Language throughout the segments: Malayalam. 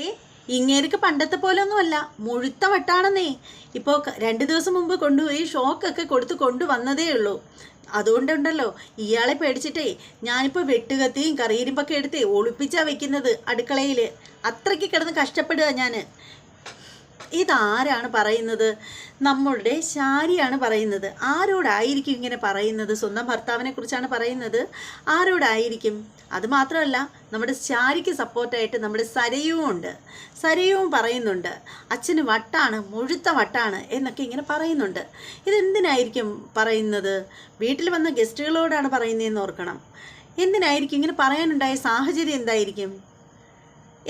ഏ ഇങ്ങേർക്ക് പണ്ടത്തെ പോലെ ഒന്നുമല്ല, മുഴുത്ത വട്ടാണെന്നേ. ഇപ്പോൾ 2 ദിവസം മുമ്പ് കൊണ്ടുപോയി ഷോക്കൊക്കെ കൊടുത്ത് കൊണ്ടുവന്നതേ ഉള്ളൂ. അതുകൊണ്ടുണ്ടല്ലോ ഇയാളെ പേടിച്ചിട്ടേ ഞാനിപ്പോൾ വെട്ടുകത്തിയും കറിയിരുമ്പൊക്കെ എടുത്തേ ഒളിപ്പിച്ചാ വെക്കുന്നത് അടുക്കളയിൽ. അത്രയ്ക്ക് കിടന്ന് കഷ്ടപ്പെടുക ഞാൻ. ഇതാരാണ് പറയുന്നത്? നമ്മളുടെ ശാരിയാണ് പറയുന്നത്. ആരോടായിരിക്കും ഇങ്ങനെ പറയുന്നത്? സ്വന്തം ഭർത്താവിനെ കുറിച്ചാണ് പറയുന്നത്. ആരോടായിരിക്കും? അതുമാത്രമല്ല, നമ്മുടെ ശാരിക്ക് സപ്പോർട്ടായിട്ട് നമ്മുടെ സരയും ഉണ്ട്. സരയും പറയുന്നുണ്ട് അച്ഛന് വട്ടാണ്, മുഴുത്ത വട്ടാണ് എന്നൊക്കെ ഇങ്ങനെ പറയുന്നുണ്ട്. ഇതെന്തിനായിരിക്കും പറയുന്നത്? വീട്ടിൽ വന്ന ഗസ്റ്റുകളോടാണ് പറയുന്നതെന്ന് ഓർക്കണം. എന്തിനായിരിക്കും ഇങ്ങനെ പറയാനുണ്ടായ സാഹചര്യം എന്തായിരിക്കും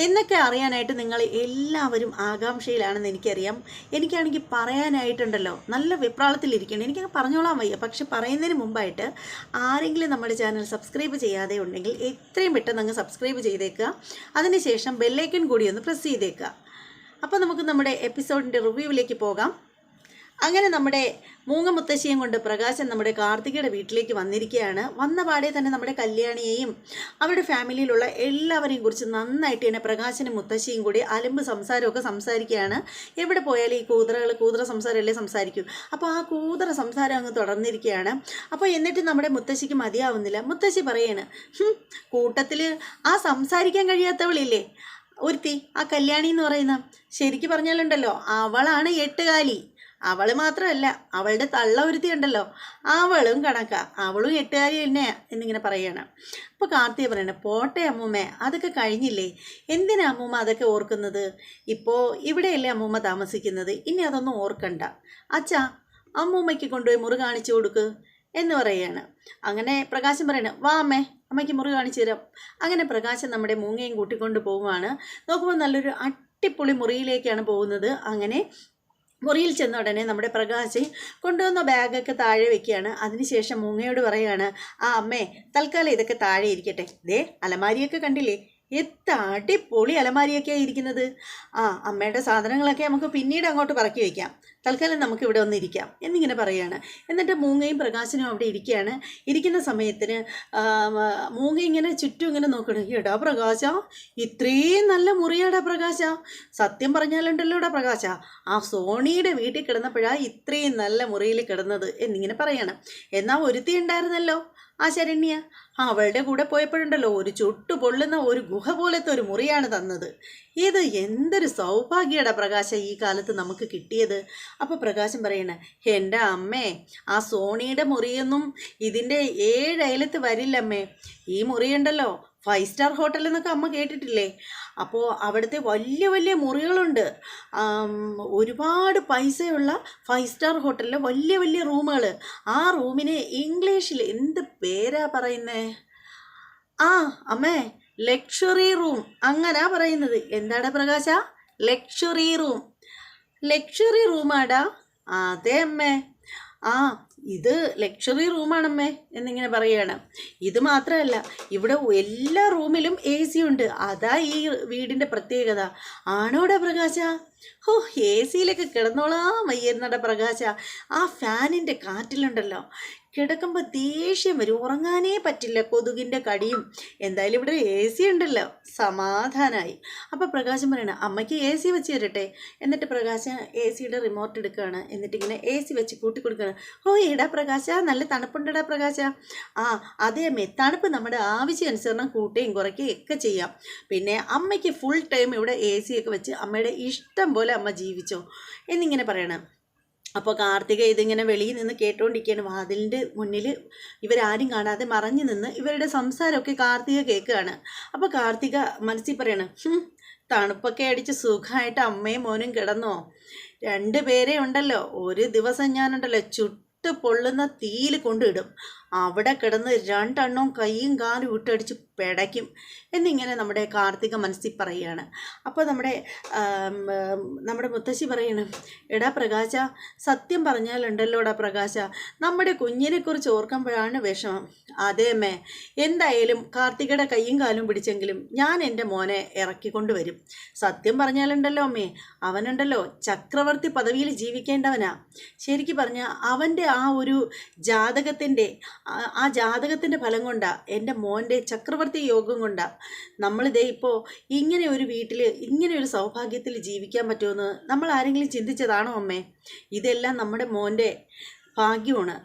എന്നൊക്കെ അറിയാനായിട്ട് നിങ്ങൾ എല്ലാവരും ആകാംക്ഷയിലാണെന്ന് എനിക്കറിയാം. എനിക്കാണെങ്കിൽ പറയാനായിട്ടുണ്ടല്ലോ നല്ല വെപ്രാളത്തിലിരിക്കണം. എനിക്കങ്ങ് പറഞ്ഞോളാൻ വയ്യ. പക്ഷെ പറയുന്നതിന് മുമ്പായിട്ട് ആരെങ്കിലും നമ്മുടെ ചാനൽ സബ്സ്ക്രൈബ് ചെയ്യാതെ ഉണ്ടെങ്കിൽ എത്രയും പെട്ടെന്ന് അങ്ങ് സബ്സ്ക്രൈബ് ചെയ്തേക്കുക. അതിനുശേഷം ബെല്ലൈക്കൺ കൂടി ഒന്ന് പ്രസ് ചെയ്തേക്കുക. അപ്പോൾ നമുക്ക് നമ്മുടെ എപ്പിസോഡിൻ്റെ റിവ്യൂവിലേക്ക് പോകാം. അങ്ങനെ നമ്മുടെ മൂങ്ങ മുത്തശ്ശിയും കൊണ്ട് പ്രകാശൻ നമ്മുടെ കാർത്തികയുടെ വീട്ടിലേക്ക് വന്നിരിക്കുകയാണ്. വന്ന പാടെ തന്നെ നമ്മുടെ കല്യാണിയെയും അവരുടെ ഫാമിലിയിലുള്ള എല്ലാവരെയും കുറിച്ച് നന്നായിട്ട് തന്നെ പ്രകാശനും മുത്തശ്ശിയും കൂടി അലമ്പ് സംസാരമൊക്കെ സംസാരിക്കുകയാണ്. എവിടെ പോയാലും ഈ കൂതറ സംസാരമല്ലേ സംസാരിക്കൂ. അപ്പോൾ ആ കൂതറ സംസാരം അങ്ങ് തുടർന്നിരിക്കുകയാണ്. അപ്പോൾ എന്നിട്ട് നമ്മുടെ മുത്തശ്ശിക്ക് മതിയാവുന്നില്ല. മുത്തശ്ശി പറയാണ്, കൂട്ടത്തിൽ ആ സംസാരിക്കാൻ കഴിയാത്തവളില്ലേ ഒരുത്തി, ആ കല്യാണി എന്ന് പറയുന്ന, ശരിക്ക് പറഞ്ഞാലുണ്ടല്ലോ അവളാണ് എട്ടുകാലി. അവൾ മാത്രമല്ല, അവളുടെ തള്ള ഒരുത്തി ഉണ്ടല്ലോ, അവളും കണക്കാ, അവളും എട്ടുകാരി തന്നെ എന്നിങ്ങനെ പറയാണ്. അപ്പോൾ കാർത്തിക പറയണ, പോട്ടെ അമ്മൂമ്മ, അതൊക്കെ കഴിഞ്ഞില്ലേ, എന്തിനാ അമ്മൂമ്മ അതൊക്കെ ഓർക്കുന്നത്? ഇപ്പോൾ ഇവിടെയല്ലേ അമ്മൂമ്മ താമസിക്കുന്നത്, ഇനി അതൊന്നും ഓർക്കണ്ട. അച്ഛാ, അമ്മൂമ്മയ്ക്ക് കൊണ്ടുപോയി മുറി കാണിച്ചു കൊടുക്ക് എന്ന് പറയുകയാണ്. അങ്ങനെ പ്രകാശം പറയണ, വാ അമ്മേ, അമ്മയ്ക്ക് മുറി കാണിച്ചു തരാം. അങ്ങനെ പ്രകാശം നമ്മുടെ മൂങ്ങയും കൂട്ടിക്കൊണ്ട് പോവുകയാണ്. നോക്കുമ്പോൾ നല്ലൊരു അട്ടിപ്പൊളി മുറിയിലേക്കാണ് പോകുന്നത്. അങ്ങനെ മുറിയിൽ ചെന്ന ഉടനെ നമ്മുടെ പ്രകാശ് കൊണ്ടുവന്ന ബാഗൊക്കെ താഴെ വെക്കുകയാണ്. അതിനുശേഷം മൂങ്ങയോട് പറയാണ്, ആ അമ്മേ, തൽക്കാലം ഇതൊക്കെ താഴെ ഇരിക്കട്ടെ. ദേ അലമാരിയൊക്കെ കണ്ടില്ലേ, എത്ര അടിപൊളി അലമാരിയൊക്കെയാണ് ഇരിക്കുന്നത്. ആ അമ്മയുടെ സാധനങ്ങളൊക്കെ നമുക്ക് പിന്നീട് അങ്ങോട്ട് പറക്കി വയ്ക്കാം, തൽക്കാലം നമുക്ക് ഇവിടെ ഒന്നിരിക്കാം എന്നിങ്ങനെ പറയുകയാണ്. എന്നിട്ട് മൂങ്ങയും പ്രകാശനും അവിടെ ഇരിക്കുകയാണ്. ഇരിക്കുന്ന സമയത്തിന് മൂങ്ങ ഇങ്ങനെ ചുറ്റും ഇങ്ങനെ നോക്കണം. എടാ പ്രകാശ, ഇത്രയും നല്ല മുറിയാടാ പ്രകാശ, സത്യം പറഞ്ഞാലുണ്ടല്ലോടാ പ്രകാശ, ആ സോണിയുടെ വീട്ടിൽ കിടന്നപ്പോഴാണ് ഇത്രയും നല്ല മുറിയിൽ കിടന്നത് എന്നിങ്ങനെ പറയണം. എന്നാൽ ഒരുത്തി ഉണ്ടായിരുന്നല്ലോ, ആ ശരണ്യ, അവളുടെ കൂടെ പോയപ്പോഴുണ്ടല്ലോ ഒരു ചുട്ടു പൊള്ളുന്ന ഒരു ഗുഹ പോലത്തെ ഒരു മുറിയാണ് തന്നത്. ഇത് എന്തൊരു സൗഭാഗ്യടാ പ്രകാശ ഈ കാലത്ത് നമുക്ക് കിട്ടിയത്. അപ്പോൾ പ്രകാശം പറയണേ, എൻ്റെ അമ്മേ, ആ സോണിയുടെ മുറിയൊന്നും ഇതിൻ്റെ 7 അയലത്ത് വരില്ലമ്മേ. ഈ മുറിയുണ്ടല്ലോ 5 സ്റ്റാർ ഹോട്ടൽ എന്നൊക്കെ അമ്മ കേട്ടിട്ടില്ലേ? അപ്പോൾ അവിടുത്തെ വലിയ വലിയ മുറികളുണ്ട്. ഒരുപാട് പൈസയുള്ള 5 സ്റ്റാർ ഹോട്ടലിലെ വലിയ വലിയ റൂമുകൾ. ആ റൂമിന് ഇംഗ്ലീഷിൽ എന്ത് പേരാ പറയുന്നേ? ആ അമ്മേ, ലക്ഷറി റൂം അങ്ങനാ പറയുന്നത്. എന്താടാ പ്രകാശ? Luxury room. ലക്ഷറി റൂമാടാ? അതെ അമ്മേ. ആ ഇത് ലക്ഷറി റൂമാണമ്മേ എന്നിങ്ങനെ പറയുകയാണ്. ഇത് മാത്രമല്ല, ഇവിടെ എല്ലാ റൂമിലും AC ഉണ്ട്. അതാ ഈ വീടിൻ്റെ പ്രത്യേകത. ആണോടാ പ്രകാശ? ഓ, AC-യിലൊക്കെ കിടന്നോളാം വയ്യുന്നടാ പ്രകാശ. ആ ഫാനിൻ്റെ കാറ്റിലുണ്ടല്ലോ കിടക്കുമ്പോൾ ദേഷ്യം വരും, ഉറങ്ങാനേ പറ്റില്ല, കൊതുകിൻ്റെ കടിയും. എന്തായാലും ഇവിടെ AC ഉണ്ടല്ലോ, സമാധാനമായി. അപ്പോൾ പ്രകാശം പറയണം, അമ്മയ്ക്ക് AC വെച്ച് തരട്ടെ. എന്നിട്ട് പ്രകാശം AC-യുടെ റിമോട്ട് എടുക്കുകയാണ്. എന്നിട്ട് ഇങ്ങനെ AC വെച്ച് കൂട്ടിക്കൊടുക്കുകയാണ്. ഓ എടാ പ്രകാശ, നല്ല തണുപ്പുണ്ടടാ പ്രകാശ. ആ അതേ അമ്മേ, തണുപ്പ് നമ്മുടെ ആവശ്യാനുസരണം കൂട്ടുകയും കുറയ്ക്കുകയും ഒക്കെ ചെയ്യാം. പിന്നെ അമ്മയ്ക്ക് ഫുൾ ടൈം ഇവിടെ AC ഒക്കെ വെച്ച് അമ്മയുടെ ഇഷ്ടം പോലെ അമ്മ ജീവിച്ചോ എന്നിങ്ങനെ പറയണം. അപ്പോൾ കാർത്തിക ഇതിങ്ങനെ വെളിയിൽ നിന്ന് കേട്ടുകൊണ്ടിരിക്കുകയാണ്. വാതിലിൻ്റെ മുന്നിൽ ഇവരാരും കാണാതെ മറഞ്ഞു നിന്ന് ഇവരുടെ സംസാരമൊക്കെ കാർത്തിക കേൾക്കുകയാണ്. അപ്പോൾ കാർത്തിക മനസ്സിൽ പറയണം, തണുപ്പൊക്കെ അടിച്ച് സുഖമായിട്ട് അമ്മയും മോനും കിടന്നോ? 2 പേരെ ഉണ്ടല്ലോ, ഒരു ദിവസം ഞാനുണ്ടല്ലോ ചുട്ട് പൊള്ളുന്ന തീയിൽ കൊണ്ടിടും. അവിടെ കിടന്ന് 2 എണ്ണവും കൈയും കാലും ഇട്ടടിച്ച് പിടയ്ക്കും എന്നിങ്ങനെ നമ്മുടെ കാർത്തിക മനസ്സിൽ പറയുകയാണ്. അപ്പോൾ നമ്മുടെ മുത്തശ്ശി പറയണം, എടാ പ്രകാശ, സത്യം പറഞ്ഞാലുണ്ടല്ലോടാ പ്രകാശ, നമ്മുടെ കുഞ്ഞിനെക്കുറിച്ച് ഓർക്കുമ്പോഴാണ് വിഷമം. അതേ അമ്മേ, എന്തായാലും കാർത്തികയുടെ കൈയും കാലും പിടിച്ചെങ്കിലും ഞാൻ എൻ്റെ മോനെ ഇറക്കിക്കൊണ്ട് വരും. സത്യം പറഞ്ഞാലുണ്ടല്ലോ അമ്മേ, അവനുണ്ടല്ലോ ചക്രവർത്തി പദവിയിൽ ജീവിക്കേണ്ടവനാ. ശരിക്കും പറഞ്ഞാൽ അവൻ്റെ ആ ഒരു ജാതകത്തിൻ്റെ ആ ജാതകത്തിൻ്റെ ഫലം കൊണ്ടാണ്, എൻ്റെ മോൻ്റെ ചക്രവർത്തി യോഗം കൊണ്ടാണ് നമ്മളിതേ ഇപ്പോൾ ഇങ്ങനെ ഒരു വീട്ടിൽ ഇങ്ങനെ ഒരു സൗഭാഗ്യത്തിൽ ജീവിക്കാൻ പറ്റുമെന്ന് നമ്മൾ ആരെങ്കിലും ചിന്തിച്ചതാണോ അമ്മേ? ഇതെല്ലാം നമ്മുടെ മോൻ്റെ ഭാഗ്യമാണ്,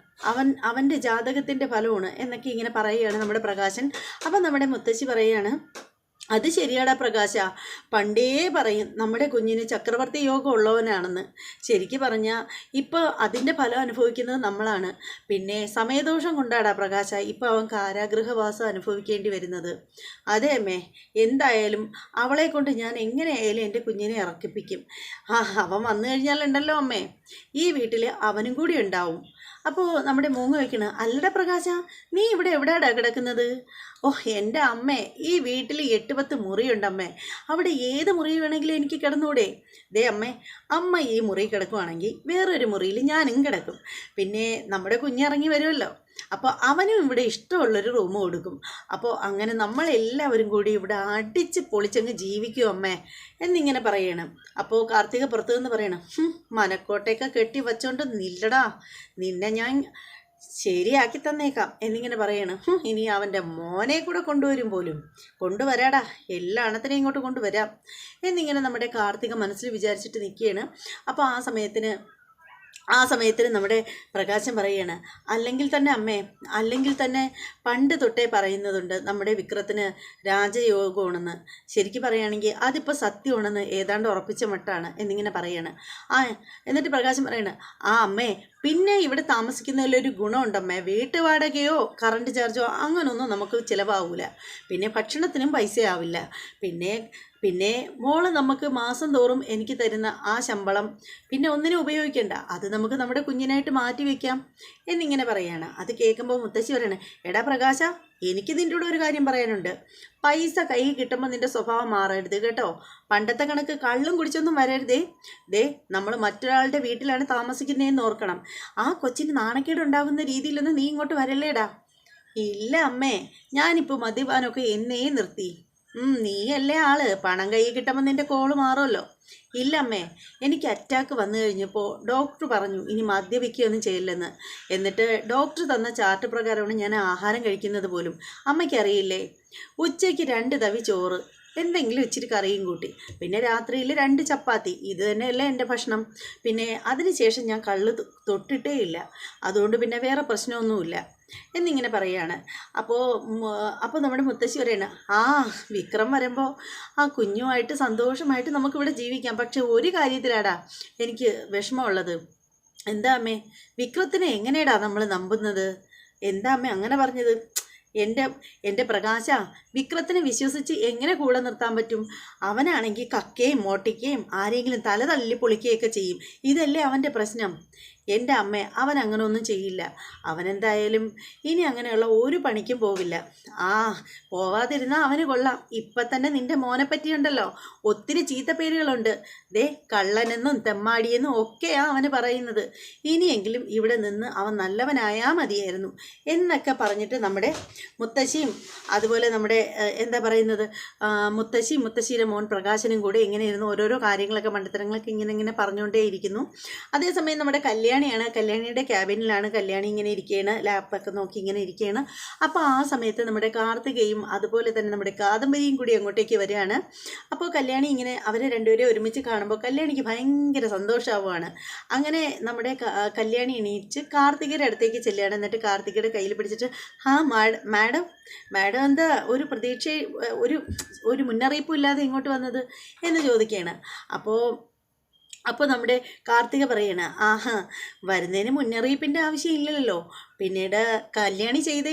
അവൻ്റെ ജാതകത്തിൻ്റെ ഫലമാണ് എന്നൊക്കെ ഇങ്ങനെ പറയുകയാണ് നമ്മുടെ പ്രകാശൻ. അപ്പം നമ്മുടെ മുത്തശ്ശി പറയുകയാണ്, അത് ശരിയാടാ പ്രകാശ, പണ്ടേ പറയും നമ്മുടെ കുഞ്ഞിന് ചക്രവർത്തി യോഗം ഉള്ളവനാണെന്ന്. ശരിക്കും പറഞ്ഞാൽ ഇപ്പോൾ അതിൻ്റെ ഫലം അനുഭവിക്കുന്നത് നമ്മളാണ്. പിന്നെ സമയദോഷം കൊണ്ടാടാ പ്രകാശ ഇപ്പോൾ അവൻ കാരാഗൃഹവാസം അനുഭവിക്കേണ്ടി വരുന്നത്. അതെ അമ്മേ, എന്തായാലും അവളെ കൊണ്ട് ഞാൻ എങ്ങനെയായാലും എൻ്റെ കുഞ്ഞിനെ ഇറക്കിപ്പിക്കും. അവൻ വന്നു കഴിഞ്ഞാലുണ്ടല്ലോ അമ്മേ, ഈ വീട്ടിൽ അവനും കൂടി ഉണ്ടാവും. അപ്പോൾ നമ്മുടെ മൂങ്ങ വയ്ക്കണ, അല്ലടാ പ്രകാശ, നീ ഇവിടെ എവിടെയാടാ കിടക്കുന്നത്? എൻ്റെ അമ്മേ, ഈ വീട്ടിൽ 8-10 മുറിയുണ്ടമ്മേ, അവിടെ ഏത് മുറി വേണമെങ്കിലും എനിക്ക് കിടന്നൂടെ? ദേ അമ്മേ, അമ്മ ഈ മുറി കിടക്കുവാണെങ്കിൽ വേറൊരു മുറിയിൽ ഞാനും കിടക്കും. പിന്നെ നമ്മുടെ കുഞ്ഞിറങ്ങി വരുമല്ലോ, അപ്പോൾ അവനും ഇവിടെ ഇഷ്ടമുള്ളൊരു റൂം കൊടുക്കും. അപ്പോൾ അങ്ങനെ നമ്മളെല്ലാവരും കൂടി ഇവിടെ അടിച്ച് പൊളിച്ചങ്ങ് ജീവിക്കും അമ്മേ എന്നിങ്ങനെ പറയണം. അപ്പോൾ കാർത്തിക പുറത്തു നിന്ന് പറയണം, മനക്കോട്ടയൊക്കെ കെട്ടി വച്ചോണ്ട് നില്ലടാ, നിന്നെ ഞാൻ ശരിയാക്കി തന്നേക്കാം എന്നിങ്ങനെ പറയണം. ഇനി അവൻ്റെ മോനെ കൂടെ കൊണ്ടുവരും പോലും, കൊണ്ടുവരാടാ, എല്ലാ അണത്തിനെയും ഇങ്ങോട്ട് കൊണ്ടുവരാം എന്നിങ്ങനെ നമ്മുടെ കാർത്തിക മനസ്സിൽ വിചാരിച്ചിട്ട് നിൽക്കുകയാണ്. അപ്പോൾ ആ സമയത്തിന് നമ്മുടെ പ്രകാശം പറയുകയാണ്, അല്ലെങ്കിൽ തന്നെ അമ്മേ, അല്ലെങ്കിൽ തന്നെ പണ്ട് തൊട്ടേ പറയുന്നതുണ്ട് നമ്മുടെ വിക്രത്തിന് രാജയോഗമാണെന്ന്. ശരിക്കും പറയുകയാണെങ്കിൽ അതിപ്പോൾ സത്യമാണെന്ന് ഏതാണ്ട് ഉറപ്പിച്ച മട്ടാണ് എന്നിങ്ങനെ പറയാണ്. എന്നിട്ട് പ്രകാശം പറയണ, അമ്മേ, പിന്നെ ഇവിടെ താമസിക്കുന്നതിലൊരു ഗുണമുണ്ടമ്മേ, വീട്ടുവാടകയോ കറണ്ട് ചാർജോ അങ്ങനൊന്നും നമുക്ക് ചിലവാകില്ല. പിന്നെ ഭക്ഷണത്തിനും പൈസയാവില്ല. പിന്നെ മോള് നമുക്ക് മാസം തോറും എനിക്ക് തരുന്ന ആ ശമ്പളം പിന്നെ ഒന്നിനും ഉപയോഗിക്കണ്ട, അത് നമുക്ക് നമ്മുടെ കുഞ്ഞിനായിട്ട് മാറ്റി വയ്ക്കാം എന്നിങ്ങനെ പറയാണ്. അത് കേൾക്കുമ്പോൾ മുത്തശ്ശി പറയണേ, എടാ പ്രകാശ, എനിക്ക് നിൻ്റെ കൂടെ ഒരു കാര്യം പറയാനുണ്ട്. പൈസ കൈ കിട്ടുമ്പോൾ നിൻ്റെ സ്വഭാവം മാറരുത് കേട്ടോ. പണ്ടത്തെ കണക്ക് കള്ളും കുടിച്ചൊന്നും വരരുതേ. നമ്മൾ മറ്റൊരാളുടെ വീട്ടിലാണ് താമസിക്കുന്നതെന്ന് ഓർക്കണം. ആ കൊച്ചിന് നാണക്കേട് ഉണ്ടാകുന്ന രീതിയിലൊന്നും നീ ഇങ്ങോട്ട് വരല്ലേടാ. ഇല്ല അമ്മേ, ഞാനിപ്പോൾ മദ്യപാനമൊക്കെ എന്നേ നിർത്തി. നീയല്ലേ ആള്, പണം കൈ കിട്ടുമ്പോൾ നിൻ്റെ കോള് മാറുമല്ലോ. ഇല്ലമ്മേ, എനിക്ക് അറ്റാക്ക് വന്നു കഴിഞ്ഞപ്പോൾ ഡോക്ടർ പറഞ്ഞു ഇനി മദ്യപിക്കുകയൊന്നും ചെയ്യില്ലെന്ന്. എന്നിട്ട് ഡോക്ടർ തന്ന ചാർട്ട് പ്രകാരമാണ് ഞാൻ ആഹാരം കഴിക്കുന്നത് പോലും. അമ്മയ്ക്കറിയില്ലേ, ഉച്ചയ്ക്ക് 2 തവി ചോറ്, എന്തെങ്കിലും ഇച്ചിരി കറിയും കൂട്ടി, പിന്നെ രാത്രിയിൽ 2 ചപ്പാത്തി, ഇത് തന്നെയല്ലേ എൻ്റെ ഭക്ഷണം. പിന്നെ അതിനുശേഷം ഞാൻ കള്ള് തൊട്ടിട്ടേ ഇല്ല. അതുകൊണ്ട് പിന്നെ വേറെ പ്രശ്നമൊന്നുമില്ല എന്നിങ്ങനെ പറയാണ്. അപ്പോൾ നമ്മുടെ മുത്തശ്ശി പറയണ, വിക്രം വരുമ്പോൾ ആ കുഞ്ഞുമായിട്ട് സന്തോഷമായിട്ട് നമുക്കിവിടെ ജീവിക്കാം. പക്ഷെ ഒരു കാര്യത്തിലാടാ എനിക്ക് വിഷമമുള്ളത്. എന്താ അമ്മേ, വിക്രത്തിനെ എങ്ങനെയാടാ നമ്മൾ നമ്പുന്നത്? എന്താ അമ്മേ അങ്ങനെ പറഞ്ഞത്? എൻ്റെ പ്രകാശ, വിക്രത്തിനെ വിശ്വസിച്ച് എങ്ങനെ കൂടെ നിർത്താൻ പറ്റും? അവനാണെങ്കിൽ കക്കയും മോട്ടിക്കുകയും ആരെങ്കിലും തല തല്ലി പൊളിക്കുകയൊക്കെ ചെയ്യും. ഇതല്ലേ അവൻ്റെ പ്രശ്നം. എൻ്റെ അമ്മ, അവൻ അങ്ങനെ ഒന്നും ചെയ്യില്ല. അവനെന്തായാലും ഇനി അങ്ങനെയുള്ള ഒരു പണിക്കും പോവില്ല. പോവാതിരുന്നാൽ അവന് കൊള്ളാം. ഇപ്പം തന്നെ നിൻ്റെ മോനെ പറ്റിയുണ്ടല്ലോ ഒത്തിരി ചീത്ത പേരുകളുണ്ട്. കള്ളനെന്നും തെമ്മാടിയെന്നും ഒക്കെയാണ് അവന് പറയുന്നത്. ഇനിയെങ്കിലും ഇവിടെ നിന്ന് അവൻ നല്ലവനായാൽ മതിയായിരുന്നു എന്നൊക്കെ പറഞ്ഞിട്ട് നമ്മുടെ മുത്തശ്ശിയും അതുപോലെ നമ്മുടെ മുത്തശ്ശിയുടെ മോൻ പ്രകാശനും കൂടെ ഇങ്ങനെയിരുന്നു ഓരോരോ കാര്യങ്ങളൊക്കെ മണ്ടത്തരങ്ങളൊക്കെ ഇങ്ങനെ പറഞ്ഞുകൊണ്ടേയിരിക്കുന്നു. അതേസമയം നമ്മുടെ കല്യാണിയുടെ ക്യാബിനിലാണ് കല്യാണി ഇങ്ങനെ ഇരിക്കുകയാണ്, ലാപ്പൊക്കെ നോക്കി ഇങ്ങനെ ഇരിക്കുകയാണ്. അപ്പോൾ ആ സമയത്ത് നമ്മുടെ കാർത്തികയും അതുപോലെ തന്നെ നമ്മുടെ കാദംബരിയും കൂടി അങ്ങോട്ടേക്ക് വരികയാണ്. അപ്പോൾ കല്യാണി ഇങ്ങനെ അവരെ രണ്ടുപേരെ ഒരുമിച്ച് കാണുമ്പോൾ കല്യാണിക്ക് ഭയങ്കര സന്തോഷമാവുകയാണ്. അങ്ങനെ നമ്മുടെ കല്യാണി എണീച്ച് കാർത്തികയുടെ അടുത്തേക്ക് ചെല്ലുകയാണ്. എന്നിട്ട് കാർത്തികയുടെ കയ്യിൽ പിടിച്ചിട്ട്, മാഡം എന്താ ഒരു പ്രതീക്ഷ ഒരു മുന്നറിയിപ്പും ഇല്ലാതെ ഇങ്ങോട്ട് വന്നത് എന്ന് ചോദിക്കുകയാണ്. അപ്പോൾ നമ്മുടെ കാർത്തിക പറയണ, വരുന്നതിന് മുന്നറിയിപ്പിൻ്റെ ആവശ്യമില്ലല്ലോ. പിന്നീട് കല്യാണി ചെയ്ത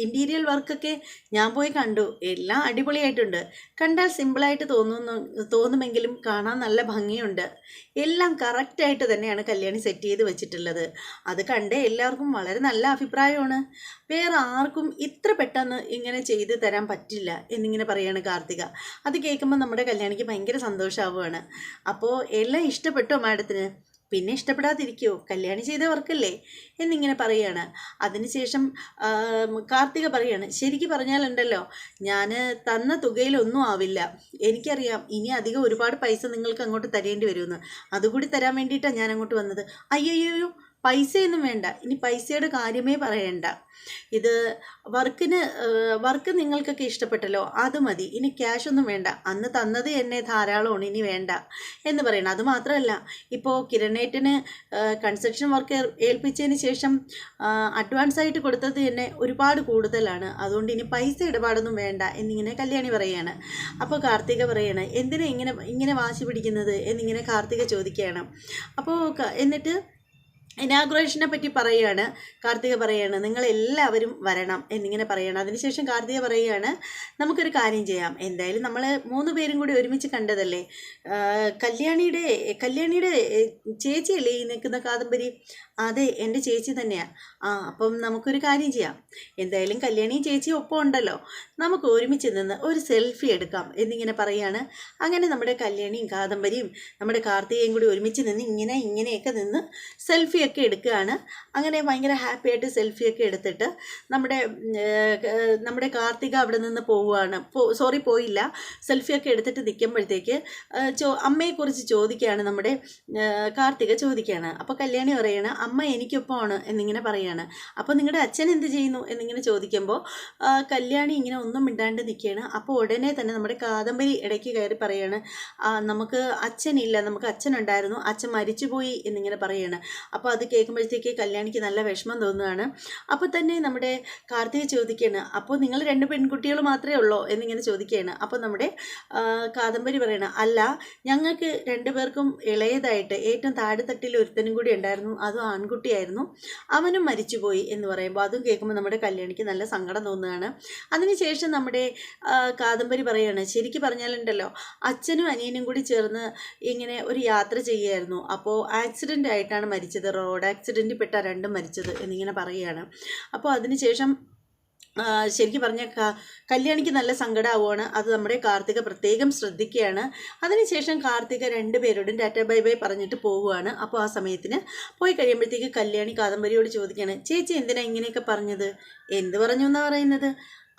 ഇൻറ്റീരിയർ വർക്കൊക്കെ ഞാൻ പോയി കണ്ടു. എല്ലാം അടിപൊളിയായിട്ടുണ്ട്. കണ്ടാൽ സിമ്പിളായിട്ട് തോന്നുമെങ്കിലും കാണാൻ നല്ല ഭംഗിയുണ്ട്. എല്ലാം കറക്റ്റായിട്ട് തന്നെയാണ് കല്യാണി സെറ്റ് ചെയ്ത് വെച്ചിട്ടുള്ളത്. അത് കണ്ടേ എല്ലാവർക്കും വളരെ നല്ല അഭിപ്രായമാണ്. വേറെ ആർക്കും ഇത്ര പെട്ടെന്ന് ഇങ്ങനെ ചെയ്ത് തരാൻ പറ്റില്ല എന്നിങ്ങനെ പറയാണ് കാർത്തിക. അത് കേൾക്കുമ്പോൾ നമ്മുടെ കല്യാണിക്ക് ഭയങ്കര സന്തോഷമാവുകയാണ്. അപ്പോൾ എല്ലാം ഇഷ്ടപ്പെട്ടോ മാഡത്തിന്? പിന്നെ ഇഷ്ടപ്പെടാതിരിക്കുമോ? കല്യാണി ചെയ്ത വർക്കല്ലേ എന്നിങ്ങനെ പറയുകയാണ്. അതിനുശേഷം കാർത്തിക പറയാണ്, ശരിക്കും പറഞ്ഞാലുണ്ടല്ലോ, ഞാൻ തന്ന തുകയിലൊന്നും ആവില്ല. എനിക്കറിയാം ഇനി അധികം ഒരുപാട് പൈസ നിങ്ങൾക്ക് അങ്ങോട്ട് തരേണ്ടി വരുമെന്ന്. അതുകൂടി തരാൻ വേണ്ടിയിട്ടാണ് ഞാൻ അങ്ങോട്ട് വന്നത്. അയ്യോ, പൈസയൊന്നും വേണ്ട, ഇനി പൈസയുടെ കാര്യമേ പറയണ്ട. ഇത് വർക്ക് നിങ്ങൾക്കൊക്കെ ഇഷ്ടപ്പെട്ടല്ലോ, അത് മതി, ഇനി ക്യാഷ് ഒന്നും വേണ്ട, അന്ന് തന്നത് എന്നെ ധാരാളമാണ്, ഇനി വേണ്ട എന്ന് പറയണം. അതുമാത്രമല്ല, ഇപ്പോൾ കിരണേട്ടന് കൺസ്ട്രക്ഷൻ വർക്ക് ഏൽപ്പിച്ചതിന് ശേഷം അഡ്വാൻസ് ആയിട്ട് കൊടുത്തത് തന്നെ ഒരുപാട് കൂടുതലാണ്, അതുകൊണ്ട് ഇനി പൈസ ഇടപാടൊന്നും വേണ്ട എന്നിങ്ങനെ കല്യാണി പറയുകയാണ്. അപ്പോൾ കാർത്തിക പറയാണ്, എന്തിനാ ഇങ്ങനെ വാശി പിടിക്കുന്നത് എന്നിങ്ങനെ കാർത്തിക ചോദിക്കുകയാണ്. അപ്പോൾ എന്നിട്ട് ഇനാഗുറേഷനെ പറ്റി പറയുകയാണ്. കാർത്തിക പറയുകയാണ്, നിങ്ങളെല്ലാവരും വരണം എന്നിങ്ങനെ പറയുകയാണ്. അതിനുശേഷം കാർത്തിക പറയുകയാണ്, നമുക്കൊരു കാര്യം ചെയ്യാം, എന്തായാലും നമ്മൾ 3 പേരും കൂടി ഒരുമിച്ച് കണ്ടതല്ലേ, കല്യാണിയുടെ ചേച്ചിയല്ലേ ഈ നിൽക്കുന്ന കാദംബരി? അതെ, എൻ്റെ ചേച്ചി തന്നെയാണ്. അപ്പം നമുക്കൊരു കാര്യം ചെയ്യാം, എന്തായാലും കല്യാണിയും ചേച്ചിയും ഒപ്പം ഉണ്ടല്ലോ, നമുക്ക് ഒരുമിച്ച് നിന്ന് ഒരു സെൽഫി എടുക്കാം എന്നിങ്ങനെ പറയുകയാണ്. അങ്ങനെ നമ്മുടെ കല്യാണിയും കാദംബരിയും നമ്മുടെ കാർത്തികയും കൂടി ഒരുമിച്ച് നിന്ന് ഇങ്ങനെയൊക്കെ നിന്ന് സെൽഫിയൊക്കെ എടുക്കുകയാണ്. അങ്ങനെ ഭയങ്കര ഹാപ്പി ആയിട്ട് സെൽഫിയൊക്കെ എടുത്തിട്ട് നമ്മുടെ കാർത്തിക അവിടെ നിന്ന് പോവുകയാണ്. പോയില്ല, സെൽഫിയൊക്കെ എടുത്തിട്ട് നിൽക്കുമ്പോഴത്തേക്ക് അമ്മയെക്കുറിച്ച് ചോദിക്കുകയാണ്. നമ്മുടെ കാർത്തിക ചോദിക്കുകയാണ്. അപ്പോൾ കല്യാണി പറയാണ്, അമ്മ എനിക്കൊപ്പമാണ് എന്നിങ്ങനെ പറയാണ്. അപ്പോൾ നിങ്ങളുടെ അച്ഛൻ എന്ത് ചെയ്യുന്നു എന്നിങ്ങനെ ചോദിക്കുമ്പോൾ കല്യാണി ഇങ്ങനെ ഒന്നും മിണ്ടാണ്ട് നിൽക്കുകയാണ്. അപ്പോൾ ഉടനെ തന്നെ നമ്മുടെ കാദംബരി ഇടയ്ക്ക് കയറി പറയാണ്, നമുക്ക് അച്ഛനില്ല, നമുക്ക് അച്ഛനുണ്ടായിരുന്നു, അച്ഛൻ മരിച്ചുപോയി എന്നിങ്ങനെ പറയാണ്. അപ്പോൾ അത് കേൾക്കുമ്പോഴത്തേക്ക് കല്യാണിക്ക് നല്ല വിഷമം തോന്നുകയാണ്. അപ്പോൾ തന്നെ നമ്മുടെ കാർത്തിക ചോദിക്കുകയാണ്, അപ്പോൾ നിങ്ങൾ 2 പെൺകുട്ടികൾ മാത്രമേ ഉള്ളൂ എന്നിങ്ങനെ ചോദിക്കുകയാണ്. അപ്പോൾ നമ്മുടെ കാദംബരി പറയണം, അല്ല, ഞങ്ങൾക്ക് 2 പേർക്കും ഇളയതായിട്ട് ഏറ്റവും താഴെത്തട്ടിൽ ഒരുത്തനും കൂടി ഉണ്ടായിരുന്നു, അതും ആൺകുട്ടിയായിരുന്നു, അവനും മരിച്ചുപോയി എന്ന് പറയുമ്പോൾ അതും കേൾക്കുമ്പോൾ നമ്മുടെ കല്യാണിക്ക് നല്ല സങ്കടം തോന്നുകയാണ്. അതിനുശേഷം നമ്മുടെ കാദംബരി പറയുകയാണ്, ശരിക്കും പറഞ്ഞാലുണ്ടല്ലോ, അച്ഛനും അനിയനും കൂടി ചേർന്ന് ഇങ്ങനെ ഒരു യാത്ര ചെയ്യുമായിരുന്നു, അപ്പോൾ ആക്സിഡൻ്റ് ആയിട്ടാണ് മരിച്ചത്, റോഡ് ആക്സിഡൻറ്റിൽ പെട്ട 2 മരിച്ചത് എന്നിങ്ങനെ പറയുകയാണ്. അപ്പോൾ അതിനുശേഷം ശരിക്കും പറഞ്ഞാൽ കല്യാണിക്ക് നല്ല സങ്കടമാവുകയാണ്. അത് നമ്മുടെ കാർത്തിക പ്രത്യേകം ശ്രദ്ധിക്കുകയാണ്. അതിനുശേഷം കാർത്തിക 2 പേരോടും ടാറ്റ ബൈ ബൈ പറഞ്ഞിട്ട് പോവുകയാണ്. അപ്പോൾ ആ സമയത്തിന് പോയി കഴിയുമ്പോഴത്തേക്ക് കല്യാണി കാദംബരിയോട് ചോദിക്കുകയാണ്, ചേച്ചി എന്തിനാ ഇങ്ങനെയൊക്കെ പറഞ്ഞത്? എന്ത് പറഞ്ഞു എന്നാണ് പറയുന്നത്?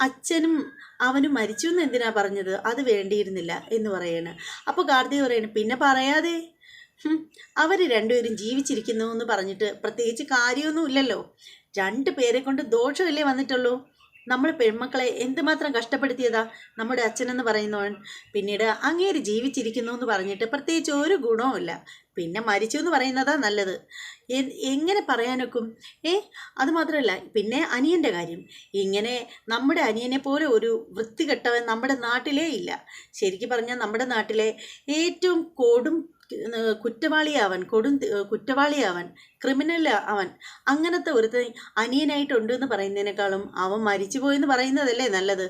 അച്ഛനും അവനും മരിച്ചു എന്ന് എന്തിനാ പറഞ്ഞത്? അത് വേണ്ടിയിരുന്നില്ല എന്ന് പറയാണ്. അപ്പോൾ കാർത്തിക പറയാണ്, പിന്നെ പറയാതെ, അവർ 2 പേരും ജീവിച്ചിരിക്കുന്നു എന്ന് പറഞ്ഞിട്ട് പ്രത്യേകിച്ച് കാര്യമൊന്നുമില്ലല്ലോ, 2 പേരെ കൊണ്ട് ദോഷമല്ലേ വന്നിട്ടുള്ളൂ. നമ്മൾ പെൺമക്കളെ എന്തുമാത്രം കഷ്ടപ്പെടുത്തിയതാ നമ്മുടെ അച്ഛനെന്ന് പറയുന്നവൻ. പിന്നീട് അങ്ങേര് ജീവിച്ചിരിക്കുന്നു എന്ന് പറഞ്ഞിട്ട് പ്രത്യേകിച്ച് ഒരു ഗുണവുമില്ല, പിന്നെ മരിച്ചു എന്ന് പറയുന്നതാ നല്ലത്. എങ്ങനെ പറയാനൊക്കും? അതുമാത്രമല്ല, പിന്നെ അനിയൻ്റെ കാര്യം, ഇങ്ങനെ നമ്മുടെ അനിയനെ പോലെ ഒരു വൃത്തികെട്ടവൻ നമ്മുടെ നാട്ടിലേ ഇല്ല. ശരിക്കും പറഞ്ഞാൽ നമ്മുടെ നാട്ടിലെ ഏറ്റവും കുറ്റവാളിയാവൻ, ക്രിമിനൽ അവൻ, അങ്ങനത്തെ ഒരുത്തൻ അനിയനായിട്ടുണ്ട് എന്ന് പറയുന്നതിനേക്കാളും അവൻ മരിച്ചുപോയെന്ന് പറയുന്നതല്ലേ നല്ലത്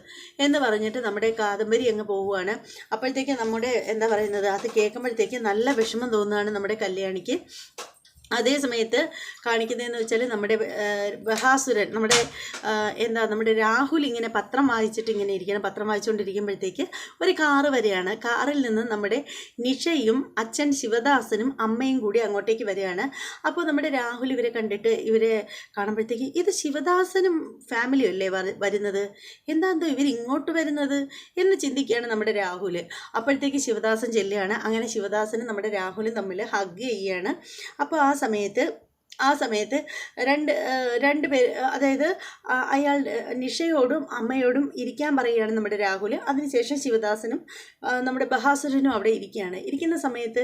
എന്ന് പറഞ്ഞിട്ട് നമ്മുടെ കാദംബരി അങ്ങ് പോവുകയാണ്. അപ്പോഴത്തേക്ക് നമ്മുടെ എന്താ പറയുന്നത്, അത് കേൾക്കുമ്പോഴത്തേക്ക് നല്ല വിഷമം തോന്നുകയാണ് നമ്മുടെ കല്യാണിക്ക്. അതേ സമയത്ത് കാണിക്കുന്നതെന്ന് വെച്ചാൽ നമ്മുടെ ബഹാസുരൻ, നമ്മുടെ രാഹുൽ ഇങ്ങനെ പത്രം വായിച്ചിട്ട് ഇങ്ങനെ ഇരിക്കണം. പത്രം വായിച്ചുകൊണ്ടിരിക്കുമ്പോഴത്തേക്ക് ഒരു കാറ് വരികയാണ്. കാറിൽ നിന്ന് നമ്മുടെ നിഷയും അച്ഛൻ ശിവദാസനും അമ്മയും കൂടി അങ്ങോട്ടേക്ക് വരികയാണ്. അപ്പോൾ നമ്മുടെ രാഹുൽ ഇവരെ കണ്ടിട്ട് ഇവരെ കാണുമ്പോഴത്തേക്ക്, ഇത് ശിവദാസനും ഫാമിലിയും അല്ലേ വരുന്നത്, എന്താന്തോ ഇവർ ഇങ്ങോട്ട് വരുന്നത് എന്ന് ചിന്തിക്കുകയാണ് നമ്മുടെ രാഹുൽ. അപ്പോഴത്തേക്ക് ശിവദാസൻ ചെല്ലുകയാണ്. അങ്ങനെ ശിവദാസനും നമ്മുടെ രാഹുലും തമ്മിൽ ഹഗ് ചെയ്യുകയാണ്. അപ്പോൾ ആ സമയത്ത് രണ്ട് പേര്, അതായത് അയാൾ നിഷയോടും അമ്മയോടും ഇരിക്കാൻ പറയുകയാണ് നമ്മുടെ രാഹുൽ. അതിനുശേഷം ശിവദാസനും നമ്മുടെ ബഹാസുരനും അവിടെ ഇരിക്കുകയാണ്. ഇരിക്കുന്ന സമയത്ത്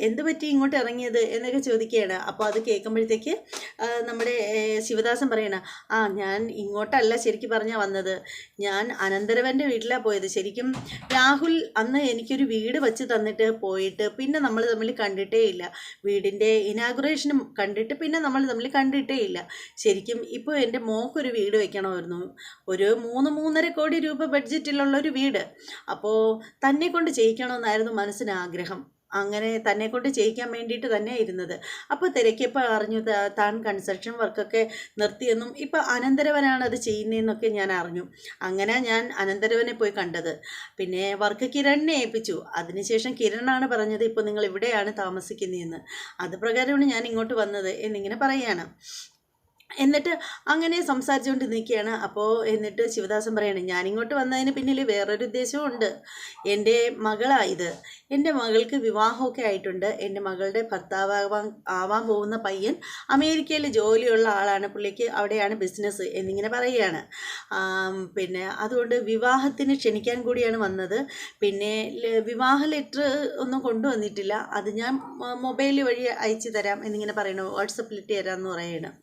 എന്ത് പറ്റി ഇങ്ങോട്ട് ഇറങ്ങിയത് എന്നൊക്കെ ചോദിക്കുകയാണ്. അപ്പോൾ അത് കേൾക്കുമ്പോഴത്തേക്ക് നമ്മുടെ ശിവദാസൻ പറയണം, ഞാൻ ഇങ്ങോട്ടല്ല ശരിക്കും പറഞ്ഞാൽ വന്നത്, ഞാൻ അനന്തരവൻ്റെ വീട്ടിലാണ് പോയത്. ശരിക്കും രാഹുൽ അന്ന് എനിക്കൊരു വീട് വച്ച് തന്നിട്ട് പോയിട്ട് പിന്നെ നമ്മൾ തമ്മിൽ കണ്ടിട്ടേ ഇല്ല. വീടിൻ്റെ ഇനാഗുറേഷനും കണ്ടിട്ട് പിന്നെ നമ്മൾ തമ്മിൽ കണ്ടിട്ടേ ഇല്ല. ശരിക്കും ഇപ്പോൾ എൻ്റെ മോക്കൊരു വീട് വെക്കണമായിരുന്നു, ഒരു 3-3.5 കോടി രൂപ ബഡ്ജറ്റിലുള്ള ഒരു വീട്. അപ്പോൾ തന്നെ കൊണ്ട് ചെയ്യിക്കണമെന്നായിരുന്നു മനസ്സിന് ആഗ്രഹം. അങ്ങനെ തന്നെ കൊണ്ട് ചെയ്യിക്കാൻ വേണ്ടിയിട്ട് തന്നെയാണ് ഇരുന്നത്. അപ്പോൾ തിരക്കിയപ്പോൾ അറിഞ്ഞു താൻ കൺസ്ട്രക്ഷൻ വർക്കൊക്കെ നിർത്തിയെന്നും ഇപ്പോൾ അനന്തരവനാണ് അത് ചെയ്യുന്നതെന്നൊക്കെ ഞാൻ അറിഞ്ഞു. അങ്ങനെ ഞാൻ അനന്തരവനെ പോയി കണ്ടത്. പിന്നെ വർക്ക് കിരണിനെ ഏൽപ്പിച്ചു. അതിനുശേഷം കിരണാണ് പറഞ്ഞത് ഇപ്പോൾ നിങ്ങൾ ഇവിടെയാണ് താമസിക്കുന്നതെന്ന്. അത് പ്രകാരമാണ് ഞാൻ ഇങ്ങോട്ട് വന്നത് എന്നിങ്ങനെ പറയുകയാണ്. എന്നിട്ട് അങ്ങനെ സംസാരിച്ചുകൊണ്ട് നിൽക്കുകയാണ്. അപ്പോൾ എന്നിട്ട് ശിവദാസൻ പറയണം, ഞാനിങ്ങോട്ട് വന്നതിന് പിന്നിൽ വേറൊരു ഉദ്ദേശവും ഉണ്ട്. എൻ്റെ മകളാണ് ഇത്, എൻ്റെ മകൾക്ക് വിവാഹമൊക്കെ ആയിട്ടുണ്ട്. എൻ്റെ മകളുടെ ആവാൻ പോകുന്ന പയ്യൻ അമേരിക്കയിൽ ജോലിയുള്ള ആളാണ്, പുള്ളിക്ക് അവിടെയാണ് ബിസിനസ് എന്നിങ്ങനെ പറയുകയാണ്. പിന്നെ അതുകൊണ്ട് വിവാഹത്തിന് ക്ഷണിക്കാൻ കൂടിയാണ് വന്നത്. പിന്നെ വിവാഹ ലെറ്റർ ഒന്നും കൊണ്ടുവന്നിട്ടില്ല, അത് ഞാൻ മൊബൈൽ വഴി അയച്ചു തരാം എന്നിങ്ങനെ പറയണു, വാട്സപ്പിൽ ഇട്ട് തരാമെന്ന് പറയണം.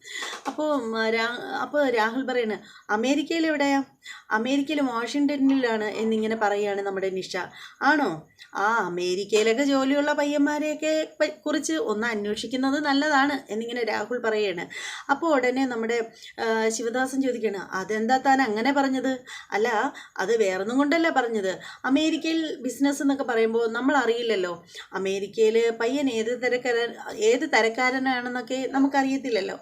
അപ്പോൾ രാഹുൽ പറയണ അമേരിക്കയിൽ എവിടെയാ? അമേരിക്കയിൽ വാഷിങ്ടണിലാണ് എന്നിങ്ങനെ പറയുകയാണ് നമ്മുടെ നിഷ. ആണോ? ആ അമേരിക്കയിലൊക്കെ ജോലിയുള്ള പയ്യന്മാരെയൊക്കെ കുറിച്ച് ഒന്ന് അന്വേഷിക്കുന്നത് നല്ലതാണ് എന്നിങ്ങനെ രാഹുൽ പറയാണ്. അപ്പോൾ ഉടനെ നമ്മുടെ ശിവദാസൻ ചോദിക്കുകയാണ്, അതെന്താ താൻ അങ്ങനെ പറഞ്ഞത്? അല്ല, അത് വേറൊന്നും കൊണ്ടല്ല പറഞ്ഞത്. അമേരിക്കയിൽ ബിസിനസ് എന്നൊക്കെ പറയുമ്പോൾ നമ്മൾ അറിയില്ലല്ലോ, അമേരിക്കയിൽ പയ്യൻ ഏത് തരക്കാരനാണെന്നൊക്കെ നമുക്കറിയത്തില്ലല്ലോ.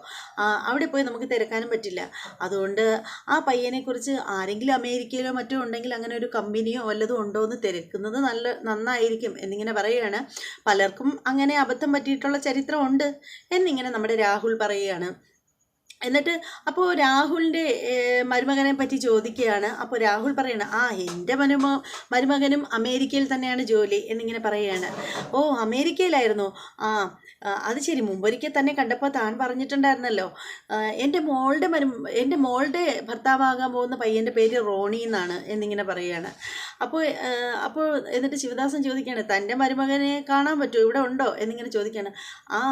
അവിടെ പോയി നമുക്ക് തിരക്കാനും പറ്റില്ല. അതുകൊണ്ട് ആ പയ്യനെക്കുറിച്ച് ആരെങ്കിലും അമേരിക്കയിലോ മറ്റോ ഉണ്ടെങ്കിൽ അങ്ങനെ ഒരു കമ്പനിയോ വല്ലതും ഉണ്ടോ എന്ന് തിരക്കുന്നത് നന്നായിരിക്കും എന്നിങ്ങനെ പറയുകയാണ്. പലർക്കും അങ്ങനെ അബദ്ധം പറ്റിയിട്ടുള്ള ചരിത്രമുണ്ട് എന്നിങ്ങനെ നമ്മുടെ രാഹുൽ പറയുകയാണ്. എന്നിട്ട് അപ്പോൾ രാഹുലിൻ്റെ മരുമകനെ പറ്റി ചോദിക്കുകയാണ്. അപ്പോൾ രാഹുൽ പറയണം, എൻ്റെ മരുമകനും അമേരിക്കയിൽ തന്നെയാണ് ജോലി എന്നിങ്ങനെ പറയുകയാണ്. ഓ, അമേരിക്കയിലായിരുന്നു? അത് ശരി, മുമ്പൊരിക്കൽ തന്നെ കണ്ടപ്പോൾ താൻ പറഞ്ഞിട്ടുണ്ടായിരുന്നല്ലോ. എൻ്റെ മോളുടെ ഭർത്താവാകാൻ പോകുന്ന പയ്യൻ്റെ പേര് റോണി എന്നാണ് എന്നിങ്ങനെ പറയുകയാണ്. അപ്പോൾ എന്നിട്ട് ശിവദാസൻ ചോദിക്കുകയാണ്, തൻ്റെ മരുമകനെ കാണാൻ പറ്റുമോ, ഇവിടെ ഉണ്ടോ എന്നിങ്ങനെ ചോദിക്കുകയാണ്.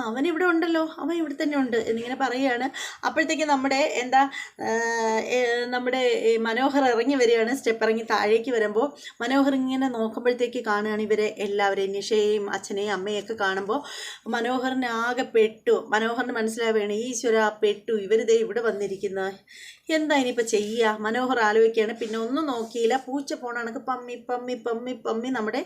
അവൻ ഇവിടെ ഉണ്ടല്ലോ, അവൻ ഇവിടെ തന്നെ ഉണ്ട് എന്നിങ്ങനെ പറയുകയാണ്. അപ്പോഴത്തേക്ക് നമ്മുടെ മനോഹർ ഇറങ്ങി വരികയാണ്. സ്റ്റെപ്പ് ഇറങ്ങി താഴേക്ക് വരുമ്പോൾ മനോഹർ ഇങ്ങനെ നോക്കുമ്പോഴത്തേക്ക് കാണുകയാണ് ഇവരെ എല്ലാവരെയും, നിഷയെയും അച്ഛനെയും അമ്മയൊക്കെ കാണുമ്പോൾ മനോഹറിന് ആകെ പെട്ടു. മനോഹറിന് മനസ്സിലാവുകയാണ്, ഈശ്വര പെട്ടു, ഇവരിതേ ഇവിടെ വന്നിരിക്കുന്ന, എന്താ ഇനിയിപ്പോൾ ചെയ്യുക? മനോഹർ ആലോചിക്കുകയാണ്. പിന്നെ ഒന്നും നോക്കിയില്ല, പൂച്ച പോണ കണക്ക് പമ്മി പമ്മി പമ്മി പമ്മി നമ്മുടെ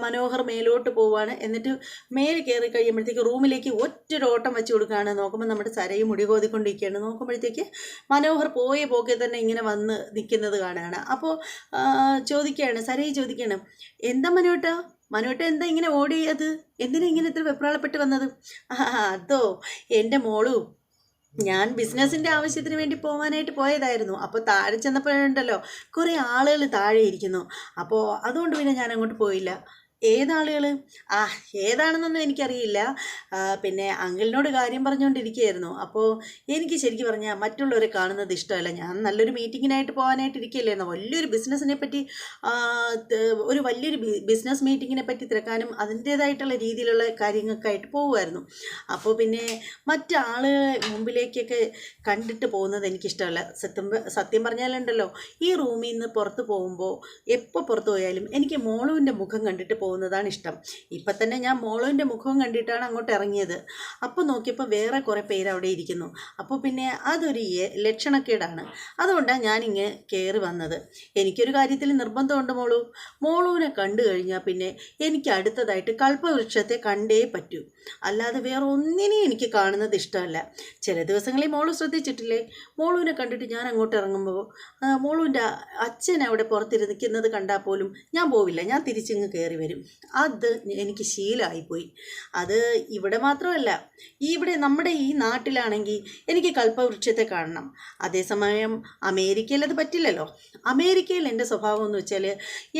മനോഹർ മേലോട്ട് പോവുകയാണ്. എന്നിട്ട് മേൽ കയറി കഴിയുമ്പോഴത്തേക്ക് റൂമിലേക്ക് ഒറ്റൊരോട്ടം വെച്ച് കൊടുക്കുകയാണ്. നോക്കുമ്പോൾ നമ്മുടെ സരയും മുടി കോതിക്കൊണ്ടിരിക്കുകയാണ്. നോക്കുമ്പോഴത്തേക്ക് മനോഹർ പോയ പോക്കെ തന്നെ ഇങ്ങനെ വന്ന് നിൽക്കുന്നത് കാണുകയാണ്. അപ്പോൾ സരയി ചോദിക്കുകയാണ്, എന്താ മനോട്ട എന്താ ഇങ്ങനെ ഓടിയത്? എന്തിനാ ഇങ്ങനെ ഇത്ര വെപ്രാളപ്പെട്ട് വന്നത്? അതോ, എൻ്റെ മോളും ഞാൻ ബിസിനസ്സിൻ്റെ ആവശ്യത്തിന് വേണ്ടി പോകാനായിട്ട് പോയതായിരുന്നു. അപ്പോൾ താഴെ ചെന്നപ്പോഴുണ്ടല്ലോ കുറേ ആളുകൾ താഴെ ഇരിക്കുന്നു. അപ്പോൾ അതുകൊണ്ട് പിന്നെ ഞാൻ അങ്ങോട്ട് പോയില്ല. ഏതാളുകൾ? ഏതാണെന്നൊന്നും എനിക്കറിയില്ല. പിന്നെ അങ്കിളിനോട് കാര്യം പറഞ്ഞുകൊണ്ടിരിക്കുകയായിരുന്നു. അപ്പോൾ എനിക്ക് ശരിക്കും പറഞ്ഞാൽ മറ്റുള്ളവരെ കാണുന്നത് ഇഷ്ടമല്ല. ഞാൻ നല്ലൊരു മീറ്റിങ്ങിനായിട്ട് പോകാനായിട്ട് ഇരിക്കുകയല്ലായിരുന്നു. വലിയൊരു ബിസിനസ്സിനെ പറ്റി വലിയൊരു ബിസിനസ് മീറ്റിങ്ങിനെ പറ്റി തിരക്കാനും അതിൻ്റേതായിട്ടുള്ള രീതിയിലുള്ള കാര്യങ്ങൾക്കായിട്ട് പോകുമായിരുന്നു. അപ്പോൾ പിന്നെ മറ്റാളുകളെ മുമ്പിലേക്കൊക്കെ കണ്ടിട്ട് പോകുന്നത് എനിക്കിഷ്ടമല്ല. സത്യം പറഞ്ഞാലുണ്ടല്ലോ, ഈ റൂമിൽ നിന്ന് പുറത്ത് പോകുമ്പോൾ എപ്പോൾ പുറത്ത് പോയാലും എനിക്ക് മോളുവിൻ്റെ മുഖം കണ്ടിട്ട് പോകുന്നതാണ് ഇഷ്ടം. ഇപ്പം തന്നെ ഞാൻ മോളുവിൻ്റെ മുഖവും കണ്ടിട്ടാണ് അങ്ങോട്ട് ഇറങ്ങിയത്. അപ്പോൾ നോക്കിയപ്പോൾ വേറെ കുറേ പേര് അവിടെ ഇരിക്കുന്നു. അപ്പോൾ പിന്നെ അതൊരു ലക്ഷണക്കേടാണ്. അതുകൊണ്ടാണ് ഞാനിങ്ങനെ കയറി വന്നത്. എനിക്കൊരു കാര്യത്തിൽ നിർബന്ധമുണ്ട്, മോളുവിനെ കണ്ടു കഴിഞ്ഞാൽ പിന്നെ എനിക്ക് അടുത്തതായിട്ട് കൽപ്പവൃക്ഷത്തെ കണ്ടേ പറ്റൂ. അല്ലാതെ വേറെ ഒന്നിനെയും എനിക്ക് കാണുന്നത് ഇഷ്ടമല്ല. ചില ദിവസങ്ങളിൽ മോള് ശ്രദ്ധിച്ചിട്ടില്ലേ, മോളുവിനെ കണ്ടിട്ട് ഞാൻ അങ്ങോട്ട് ഇറങ്ങുമ്പോൾ മോളുവിൻ്റെ അച്ഛൻ അവിടെ പുറത്തിരിക്കുന്നത് കണ്ടാൽ പോലും ഞാൻ പോവില്ല, ഞാൻ തിരിച്ചിങ്ങ് കയറി വരും. അത് എനിക്ക് ശീലമായിപ്പോയി. അത് ഇവിടെ മാത്രമല്ല, ഇവിടെ നമ്മുടെ ഈ നാട്ടിലാണെങ്കിൽ എനിക്ക് കൽപ്പവൃക്ഷത്തെ കാണണം. അതേസമയം അമേരിക്കയിൽ അത് പറ്റില്ലല്ലോ. അമേരിക്കയിൽ എൻ്റെ സ്വഭാവം എന്ന് വെച്ചാൽ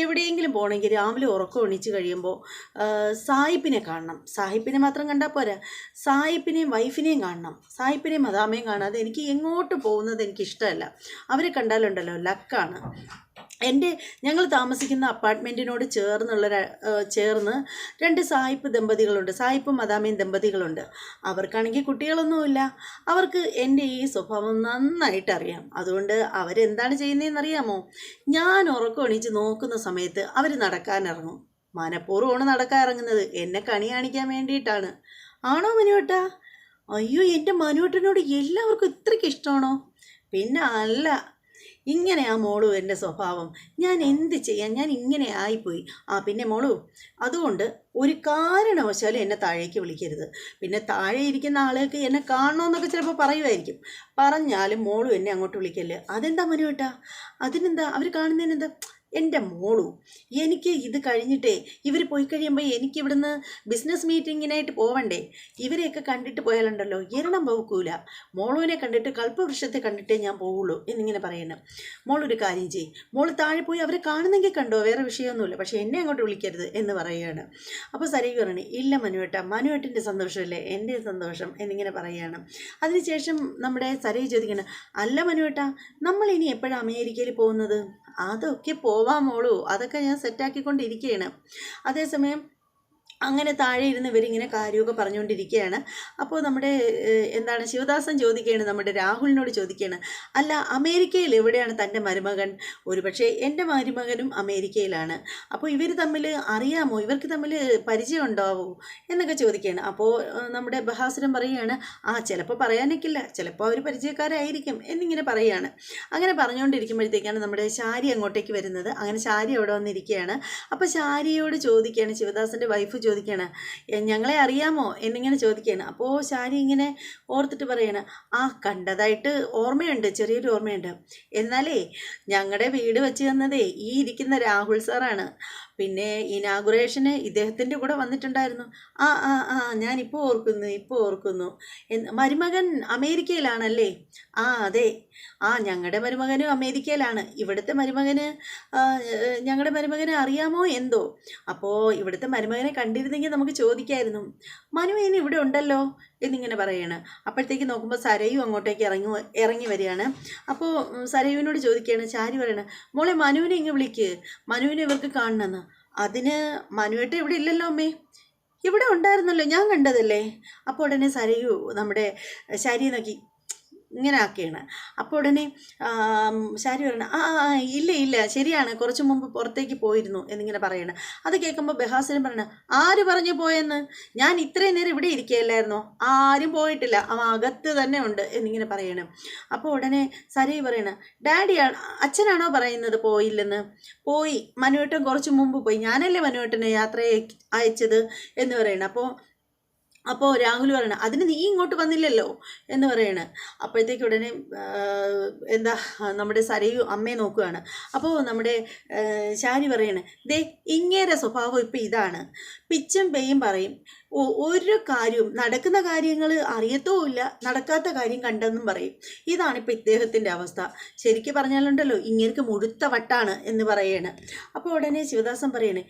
എവിടെയെങ്കിലും പോകണമെങ്കിൽ രാവിലെ ഉറക്കം എണീച്ച് കഴിയുമ്പോൾ സായിപ്പിനെ കാണണം. സായിപ്പിനെ മാത്രം കണ്ടാൽ പോരാ, സായിപ്പിനെയും വൈഫിനെയും കാണണം. സായിപ്പിനെയും മദാമയും കാണാതെ എനിക്ക് എങ്ങോട്ട് പോകുന്നത് എനിക്കിഷ്ടമല്ല. അവരെ കണ്ടാലുണ്ടല്ലോ ലക്കാണ്. ഞങ്ങൾ താമസിക്കുന്ന അപ്പാർട്ട്മെൻറ്റിനോട് ചേർന്ന് 2 സായിപ്പ് ദമ്പതികളുണ്ട്, സായിപ്പും മദാമയും ദമ്പതികളുണ്ട്. അവർക്കാണെങ്കിൽ കുട്ടികളൊന്നുമില്ല. അവർക്ക് എൻ്റെ ഈ സ്വഭാവം നന്നായിട്ട് അറിയാം. അതുകൊണ്ട് അവരെന്താണ് ചെയ്യുന്നതെന്നറിയാമോ? ഞാൻ ഉറക്കം എണീച്ച് നോക്കുന്ന സമയത്ത് അവർ നടക്കാനിറങ്ങും. മനഃപൂർവ്വമാണ് നടക്കാൻ ഇറങ്ങുന്നത്, എന്നെ കണി കാണിക്കാൻ വേണ്ടിയിട്ടാണ്. ആണോ മനുവേട്ടാ? അയ്യോ, എൻ്റെ മനുവേട്ടനോട് എല്ലാവർക്കും ഇത്രയ്ക്ക് ഇഷ്ടമാണോ? പിന്നെ അല്ല, ഇങ്ങനെയാ മോളു എൻ്റെ സ്വഭാവം. ഞാൻ എന്ത് ചെയ്യാൻ, ഞാൻ ഇങ്ങനെ ആയിപ്പോയി. പിന്നെ മോളു, അതുകൊണ്ട് ഒരു കാരണവശാലും എന്നെ താഴേക്ക് വിളിക്കരുത്. പിന്നെ താഴെ ഇരിക്കുന്ന ആളുകൾക്ക് എന്നെ കാണണമെന്നൊക്കെ ചിലപ്പോൾ പറയുമായിരിക്കും. പറഞ്ഞാലും മോളു എന്നെ അങ്ങോട്ട് വിളിക്കല്ലേ. അതെന്താ മനുവേട്ടാ? അതിനെന്താ? അവർ കാണുന്നതിനെന്താ? എൻ്റെ മോളു, എനിക്ക് ഇത് കഴിഞ്ഞിട്ടേ ഇവർ പോയി കഴിയുമ്പോൾ എനിക്ക് ഇവിടുന്ന് ബിസിനസ് മീറ്റിങ്ങിനായിട്ട് പോവണ്ടേ, ഇവരെയൊക്കെ കണ്ടിട്ട് പോയാലുണ്ടല്ലോ എരണം പോക്കൂല, മോളുവിനെ കണ്ടിട്ട് കൽപ്പവൃക്ഷത്തെ കണ്ടിട്ടേ ഞാൻ പോവുള്ളൂ എന്നിങ്ങനെ പറയണം. മോളൊരു കാര്യം ചെയ്യും, മോള് താഴെ പോയി അവരെ കാണുന്നെങ്കിൽ കണ്ടോ, വേറെ വിഷയമൊന്നുമില്ല, പക്ഷേ എന്നെ അങ്ങോട്ട് വിളിക്കരുത് എന്ന് പറയുകയാണ്. അപ്പോൾ സരയു പറയണേ, ഇല്ല മനുവേട്ട, മനുവേട്ടൻ്റെ സന്തോഷമല്ലേ എൻ്റെ സന്തോഷം എന്നിങ്ങനെ പറയുകയാണ്. അതിനുശേഷം നമ്മുടെ സരയു ചോദിക്കണം, അല്ല മനുവേട്ട, നമ്മൾ ഇനി എപ്പോഴാണ് അമേരിക്കയിൽ പോകുന്നത്? അതൊക്കെ പോവാൻ മോളൂ, അതൊക്കെ ഞാൻ സെറ്റാക്കിക്കൊണ്ടിരിക്കുകയാണ്. അതേസമയം അങ്ങനെ താഴെ ഇരുന്ന് ഇവരിങ്ങനെ കാര്യമൊക്കെ പറഞ്ഞുകൊണ്ടിരിക്കുകയാണ്. അപ്പോൾ നമ്മുടെ എന്താണ് ശിവദാസൻ ചോദിക്കുകയാണ്, നമ്മുടെ രാഹുലിനോട് ചോദിക്കുകയാണ്, അല്ല അമേരിക്കയിൽ എവിടെയാണ് തൻ്റെ മരുമകൻ? ഒരുപക്ഷെ എൻ്റെ മരുമകനും അമേരിക്കയിലാണ്. അപ്പോൾ ഇവർ തമ്മിൽ അറിയാമോ, ഇവർക്ക് തമ്മിൽ പരിചയം ഉണ്ടാവോ എന്നൊക്കെ ചോദിക്കുകയാണ്. അപ്പോൾ നമ്മുടെ ബഹാസുരൻ പറയുകയാണ്, ചിലപ്പോൾ പറയാനൊക്കില്ല, ചിലപ്പോൾ അവർ പരിചയക്കാരായിരിക്കും എന്നിങ്ങനെ പറയുകയാണ്. അങ്ങനെ പറഞ്ഞുകൊണ്ടിരിക്കുമ്പോഴത്തേക്കാണ് നമ്മുടെ ശാരി അങ്ങോട്ടേക്ക് വരുന്നത്. അങ്ങനെ ശാരി അവിടെ വന്നിരിക്കുകയാണ്. അപ്പോൾ ശാരിയോട് ചോദിക്കുകയാണ്, ശിവദാസൻ്റെ വൈഫ് ചോദിക്കുകയാണ്, ഞങ്ങളെ അറിയാമോ എന്നിങ്ങനെ ചോദിക്കുകയാണ്. അപ്പോൾ ശാരി ഇങ്ങനെ ഓർത്തിട്ട് പറയാണ്, കണ്ടതായിട്ട് ഓർമ്മയുണ്ട്, ചെറിയൊരു ഓർമ്മയുണ്ട്. എന്നാലേ ഞങ്ങളുടെ വീട് വെച്ച് തന്നതേ ഈ ഇരിക്കുന്ന രാഹുൽ സാറാണ്. പിന്നെ ഇനാഗുറേഷന് ഇദ്ദേഹത്തിൻ്റെ കൂടെ വന്നിട്ടുണ്ടായിരുന്നു. ഞാനിപ്പോൾ ഓർക്കുന്നു. മരുമകൻ അമേരിക്കയിലാണല്ലേ? അതെ, ഞങ്ങളുടെ മരുമകനും അമേരിക്കയിലാണ്. ഇവിടുത്തെ മരുമകന് ഞങ്ങളുടെ മരുമകനെ അറിയാമോ എന്തോ? അപ്പോൾ ഇവിടുത്തെ മരുമകനെ കണ്ടിരുന്നെങ്കിൽ നമുക്ക് ചോദിക്കായിരുന്നു. മനുവേന് ഇവിടെ ഉണ്ടല്ലോ എന്നിങ്ങനെ പറയാണ്. അപ്പോഴത്തേക്ക് നോക്കുമ്പോൾ സരയു അങ്ങോട്ടേക്ക് ഇറങ്ങി വരികയാണ്. അപ്പോൾ സരയുവിനോട് ചോദിക്കുകയാണ്, ചാരി പറയണ, മോളെ മനുവിനെ ഇങ്ങ് വിളിക്ക്, മനുവിനെ ഇവർക്ക് കാണണമെന്ന്. അതിന് മനുവേട്ട ഇവിടെ ഇല്ലല്ലോ അമ്മേ, ഇവിടെ ഉണ്ടായിരുന്നല്ലോ, ഞാൻ കണ്ടതല്ലേ. അപ്പോൾ ഉടനെ സരയു നമ്മുടെ ശാരിയെ നോക്കി ഇങ്ങനെ ആക്കിയാണ്. അപ്പോൾ ഉടനെ ശാരി പറയണം, ഇല്ല ശരിയാണ്, കുറച്ച് മുമ്പ് പുറത്തേക്ക് പോയിരുന്നു എന്നിങ്ങനെ പറയണം. അത് കേൾക്കുമ്പോൾ ബഹാസുരൻ പറയണം, ആര് പറഞ്ഞു പോയെന്ന്? ഞാൻ ഇത്രയും നേരം ഇവിടെ ഇരിക്കുകയല്ലായിരുന്നോ? ആരും പോയിട്ടില്ല, അവൻ അകത്ത് തന്നെ ഉണ്ട് എന്നിങ്ങനെ പറയണം. അപ്പോൾ ഉടനെ സരയു പറയണം, അച്ഛനാണോ പറയുന്നത് പോയില്ലെന്ന്? പോയി, മനുവേട്ടൻ കുറച്ച് മുമ്പ് പോയി, ഞാനല്ലേ മനുവേട്ടനെ യാത്രയെ അയച്ചത് എന്ന് പറയണം. അപ്പോൾ രാഹുൽ പറയണം, അതിന് നീ ഇങ്ങോട്ട് വന്നില്ലല്ലോ എന്ന് പറയണം. അപ്പോഴത്തേക്ക് ഉടനെ നമ്മുടെ സരയു അമ്മയെ നോക്കുകയാണ്. അപ്പോൾ നമ്മുടെ ശാരി പറയണ, ദേ ഇങ്ങേരെ സ്വഭാവം ഇപ്പം ഇതാണ്, പിച്ചും പെയ്യും പറയും, ഒരു കാര്യവും നടക്കുന്ന കാര്യങ്ങൾ അറിയത്തുമില്ല, നടക്കാത്ത കാര്യം കണ്ടെന്നും പറയും. ഇതാണിപ്പോൾ ഇദ്ദേഹത്തിൻ്റെ അവസ്ഥ. ശരിക്കും പറഞ്ഞാലുണ്ടല്ലോ ഇങ്ങേർക്ക് മുഴുത്ത വട്ടാണ് എന്ന് പറയണ. അപ്പോൾ ഉടനെ ശിവദാസൻ പറയണേ,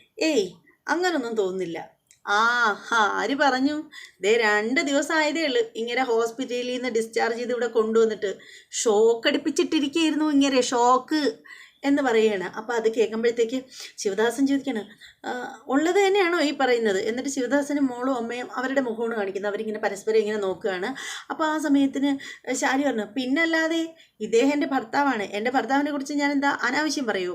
അങ്ങനൊന്നും തോന്നുന്നില്ല. ആര് പറഞ്ഞു? 2 ദിവസം ആയതേ ഉള്ളൂ ഇങ്ങനെ ഹോസ്പിറ്റലിൽ നിന്ന് ഡിസ്ചാർജ് ചെയ്ത് ഇവിടെ കൊണ്ടുവന്നിട്ട്. ഷോക്ക് അടിപ്പിച്ചിട്ടിരിക്കുകയായിരുന്നു ഇങ്ങനെ, ഷോക്ക് എന്ന് പറയുകയാണ്. അപ്പോൾ അത് കേൾക്കുമ്പോഴത്തേക്ക് ശിവദാസൻ ചോദിക്കണം, ഉള്ളത് തന്നെയാണോ ഈ പറയുന്നത്? എന്നിട്ട് ശിവദാസനും മോളും അമ്മയും അവരുടെ മുഖമാണ് കാണിക്കുന്നത്. അവരിങ്ങനെ പരസ്പരം ഇങ്ങനെ നോക്കുകയാണ്. അപ്പോൾ ആ സമയത്തിന് ശാരി പറഞ്ഞു, പിന്നല്ലാതെ ഇദ്ദേഹം എൻ്റെ ഭർത്താവാണ്, എൻ്റെ ഭർത്താവിനെ കുറിച്ച് ഞാൻ എന്താ അനാവശ്യം പറയൂ?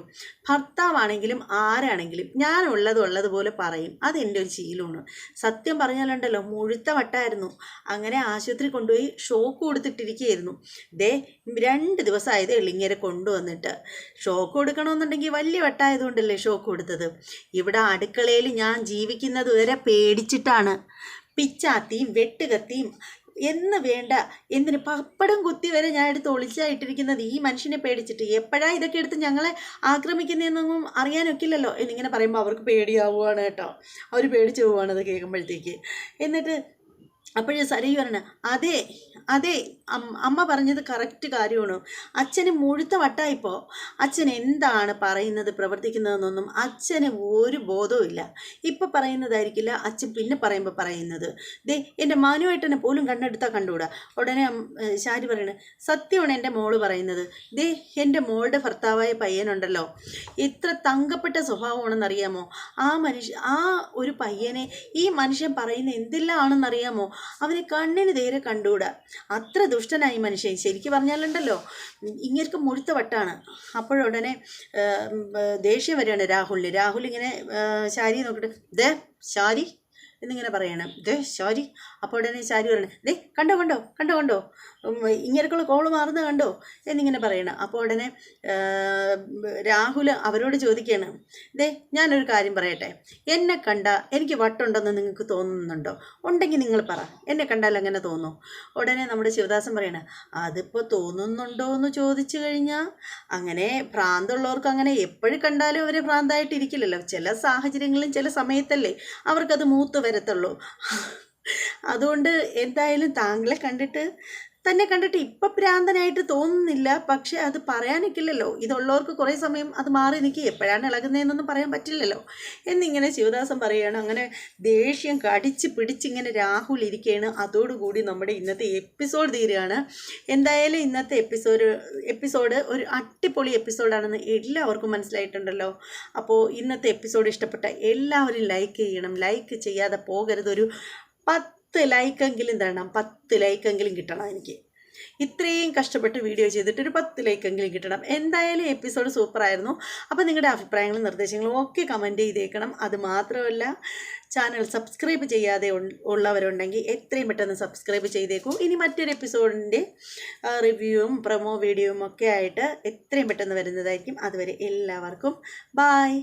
ഭർത്താവാണെങ്കിലും ആരാണെങ്കിലും ഞാൻ ഉള്ളതുപോലെ പറയും, അതെൻ്റെ ഒരു ശീലമാണ്. സത്യം പറഞ്ഞാലുണ്ടല്ലോ മുഴുത്ത വട്ടായിരുന്നു. അങ്ങനെ ആശുപത്രി കൊണ്ടുപോയി ഷോക്ക് കൊടുത്തിട്ടിരിക്കുകയായിരുന്നു. 2 ദിവസമായതേ ഉള്ളൂ ഇങ്ങനെ കൊണ്ടുവന്നിട്ട്. ഷോക്ക് കൊടുക്കണമെന്നുണ്ടെങ്കിൽ വലിയ വട്ടായതുകൊണ്ടല്ലേ ഷോക്ക് കൊടുത്തത്. ഇവിടെ അടുക്കളയിൽ ഞാൻ ജീവിക്കുന്നത് വരെ പേടിച്ചിട്ടാണ്. പിച്ചാത്തിയും വെട്ടുകത്തിയും എന്ന് വേണ്ട എന്തിന് പപ്പടം കുത്തി വരെ ഞാൻ എടുത്ത് ഒളിച്ചായിട്ടിരിക്കുന്നത് ഈ മനുഷ്യനെ പേടിച്ചിട്ട്. എപ്പോഴാണ് ഇതൊക്കെ എടുത്ത് ഞങ്ങളെ ആക്രമിക്കുന്നതെന്നൊന്നും അറിയാനൊക്കില്ലല്ലോ എന്നിങ്ങനെ പറയുമ്പോൾ അവർക്ക് പേടിയാവുകയാണ് കേട്ടോ. അവർ പേടിച്ച് പോവുകയാണ് അത് കേൾക്കുമ്പോഴത്തേക്ക്. എന്നിട്ട് അപ്പോഴേ സരയു പറഞ്ഞ, അതെ അമ്മ പറഞ്ഞത് കറക്റ്റ് കാര്യമാണ്. അച്ഛന് മുഴുത്ത വട്ടായിപ്പോൾ. അച്ഛൻ എന്താണ് പറയുന്നത് പ്രവർത്തിക്കുന്നതെന്നൊന്നും അച്ഛന് ഒരു ബോധവും ഇല്ല. ഇപ്പം പറയുന്നതായിരിക്കില്ല അച്ഛൻ പിന്നെ പറയുമ്പോൾ പറയുന്നത്. എൻ്റെ മനുവേട്ടനെ പോലും കണ്ണെടുത്താൽ കണ്ടുകൂടാ. ഉടനെ ശാരി പറയണ, സത്യമാണ് എൻ്റെ മോള് പറയുന്നത്. എൻ്റെ മോളുടെ ഭർത്താവായ പയ്യനുണ്ടല്ലോ, എത്ര തങ്കപ്പെട്ട സ്വഭാവമാണെന്നറിയാമോ? ആ ഒരു പയ്യനെ ഈ മനുഷ്യൻ പറയുന്ന എന്തെല്ലാമാണെന്നറിയാമോ? അവനെ കണ്ണിന് നേരെ കണ്ടുകൂടാ, അത്ര ദുഷ്ടനായി മനുഷ്യൻ. ശരിക്കും പറഞ്ഞാലുണ്ടല്ലോ ഇങ്ങേർക്ക് മുഴുത്ത വട്ടാണ്. അപ്പോഴുടനെ ദേഷ്യം വരികയാണ് രാഹുൽ ഇങ്ങനെ ശാരി നോക്കിയിട്ട്, ശാരി എന്നിങ്ങനെ പറയണം. ദേ ശാരി. അപ്പോൾ ഉടനെ ശാരി പറയണം, ദേ കണ്ടോ കണ്ടോ കണ്ടോ കണ്ടോ ഇങ്ങനെയൊക്കെയുള്ള കോള് മാറുന്നത് കണ്ടോ എന്നിങ്ങനെ പറയണം. അപ്പോൾ ഉടനെ രാഹുൽ അവരോട് ചോദിക്കുകയാണ്, ദേ ഞാനൊരു കാര്യം പറയട്ടെ, എന്നെ കണ്ട എനിക്ക് വട്ടുണ്ടെന്ന് നിങ്ങൾക്ക് തോന്നുന്നുണ്ടോ? ഉണ്ടെങ്കിൽ നിങ്ങൾ പറ, എന്നെ കണ്ടാൽ അങ്ങനെ തോന്നുന്നു. ഉടനെ നമ്മുടെ ശിവദാസൻ പറയണം, അതിപ്പോൾ തോന്നുന്നുണ്ടോ എന്ന് ചോദിച്ചു കഴിഞ്ഞാൽ അങ്ങനെ ഭ്രാന്തുള്ളവർക്ക് അങ്ങനെ എപ്പോഴും കണ്ടാലും അവർ ഭ്രാന്തായിട്ടിരിക്കില്ലല്ലോ. ചില സാഹചര്യങ്ങളിലും ചില സമയത്തല്ലേ അവർക്കത് മൂത്ത് വരത്തുള്ളൂ. അതുകൊണ്ട് എന്തായാലും താങ്കളെ കണ്ടിട്ട് ഇപ്പം ഭ്രാന്തനായിട്ട് തോന്നുന്നില്ല. പക്ഷെ അത് പറയാനിക്കില്ലല്ലോ. ഇതുള്ളവർക്ക് കുറേ സമയം അത് മാറി നിൽക്കുക, എപ്പോഴാണ് ഇളകുന്നതെന്നൊന്നും പറയാൻ പറ്റില്ലല്ലോ എന്നിങ്ങനെ ശിവദാസൻ പറയുകയാണ്. അങ്ങനെ ദേഷ്യം കടിച്ച് പിടിച്ചിങ്ങനെ രാഹുൽ ഇരിക്കുകയാണ്. അതോടുകൂടി നമ്മുടെ ഇന്നത്തെ എപ്പിസോഡ് തീരുകയാണ്. എന്തായാലും ഇന്നത്തെ എപ്പിസോഡ് ഒരു അടിപൊളി എപ്പിസോഡാണെന്ന് എല്ലാവർക്കും മനസ്സിലായിട്ടുണ്ടല്ലോ. അപ്പോൾ ഇന്നത്തെ എപ്പിസോഡ് ഇഷ്ടപ്പെട്ട എല്ലാവരും ലൈക്ക് ചെയ്യണം. ലൈക്ക് ചെയ്യാതെ പോകരുത്. ഒരു 10 ലൈക്കെങ്കിലും തരണം. 10 ലൈക്കെങ്കിലും കിട്ടണം എനിക്ക്. ഇത്രയും കഷ്ടപ്പെട്ട് വീഡിയോ ചെയ്തിട്ട് ഒരു 10 ലൈക്കെങ്കിലും കിട്ടണം. എന്തായാലും എപ്പിസോഡ് സൂപ്പറായിരുന്നു. അപ്പോൾ നിങ്ങളുടെ അഭിപ്രായങ്ങളും നിർദ്ദേശങ്ങളും ഒക്കെ കമൻറ്റ് ചെയ്തേക്കണം. അത് മാത്രമല്ല, ചാനൽ സബ്സ്ക്രൈബ് ചെയ്യാതെ ഉള്ളവരുണ്ടെങ്കിൽ എത്രയും പെട്ടെന്ന് സബ്സ്ക്രൈബ് ചെയ്തേക്കൂ. ഇനി മറ്റൊരു എപ്പിസോഡിൻ്റെ റിവ്യൂവും പ്രൊമോ വീഡിയോയും ഒക്കെ ആയിട്ട് എത്രയും പെട്ടെന്ന് വരുന്നതായിരിക്കും. അതുവരെ എല്ലാവർക്കും ബായ്.